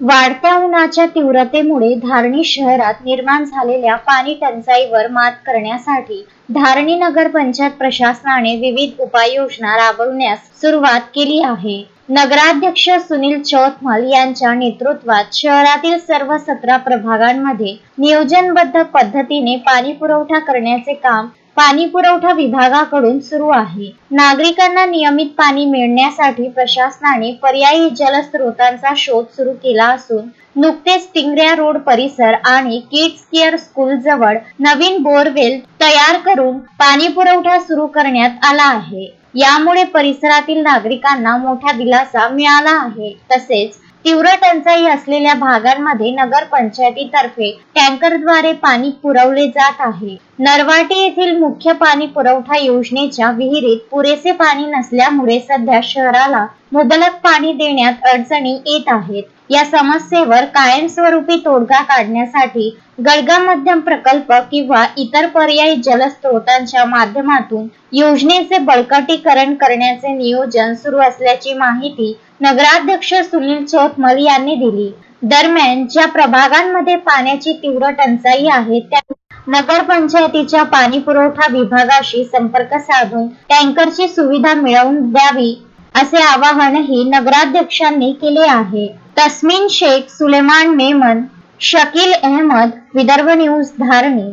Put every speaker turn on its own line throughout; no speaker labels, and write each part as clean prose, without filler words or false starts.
वाढत्या उन्हाच्या तीव्रतेमुळे धारणी शहरात निर्माण झालेल्या पाणी टंचाईवर मात करण्यासाठी धारणी नगर पंचायत प्रशासनाने विविध उपाययोजना राबवण्यास सुरुवात केली आहे। नगराध्यक्ष सुनील चौतमल यांच्या नेतृत्वात शहरातील सर्व 17 प्रभागांमध्ये नियोजनबद्ध पद्धतीने पाणी पुरवठा करण्याचे काम पाणी पुरवठा विभागाकडून सुरू आहे। नागरिकांना नियमित पाणी मिळण्यासाठी प्रशासनाने पर्यायी जलस्रोतांचा शोध सुरू केला असून नुकतेच टिंगऱ्या रोड परिसर आणि किड्स केअर स्कूल जवळ नवीन बोरवेल तयार करून पाणी पुरवठा सुरू करण्यात आला आहे। यामुळे परिसरातील नागरिकांना मोठा दिलासा मिळाला आहे। तसेच तीव्र टंचाई असलेल्या भागांमध्ये नगर पंचायतीतर्फे टँकरद्वारे पाणी पुरवले जात आहे। नरवाटी येथील मुख्य पाणी पुरवठा योजनेच्या विहिरीत पुरेसे पाणी नसल्यामुळे सध्या शहराला मुबलक पाणी देण्यात अडचणी येत आहेत। या समस्येवर कायमस्वरूपी तोडगा काढण्यासाठी गडगा मध्यम प्रकल्प किंवा इतर पर्यायी जलस्रोतांच्या माध्यमातून योजनेचे बळकटीकरण करण्याचे नियोजन सुरू असल्याची माहिती नगराध्यक्ष सुनील चौतमल यांनी दिली। दरम्यान ज्या प्रभागांमध्ये पाण्याची तीव्र टंचाई आहे त्या नगर पंचायतीच्या पाणी पुरवठा विभागाशी संपर्क साधून टँकरची सुविधा मिळवून द्यावी असे आवाहनही नगराध्यक्षांनी केले आहे। तस्मीन शेख, सुलेमान मेमन, शकील अहमद, विदर्भ न्यूज, धारणी।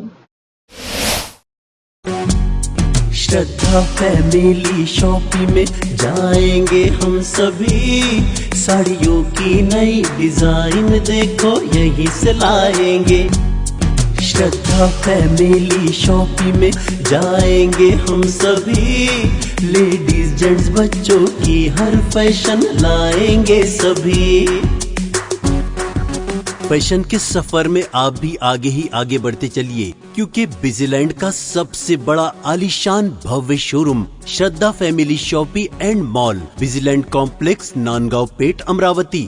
श्रद्धा फैमिली शॉपिंग में जाएंगे हम सभी, साड़ियों की नई डिजाइन देखो यहीं से लाएंगे। श्रद्धा फैमिली शॉपिंग में जाएंगे हम सभी, लेडीज जेंट्स बच्चों की हर फैशन लाएंगे सभी। फैशन के सफर में आप भी आगे ही आगे बढ़ते चलिए, क्योंकि बिजीलैंड का सबसे बड़ा आलीशान भव्य showroom Shraddha family shopping and mall, Busyland complex, Nandgaon Peth, Amravati.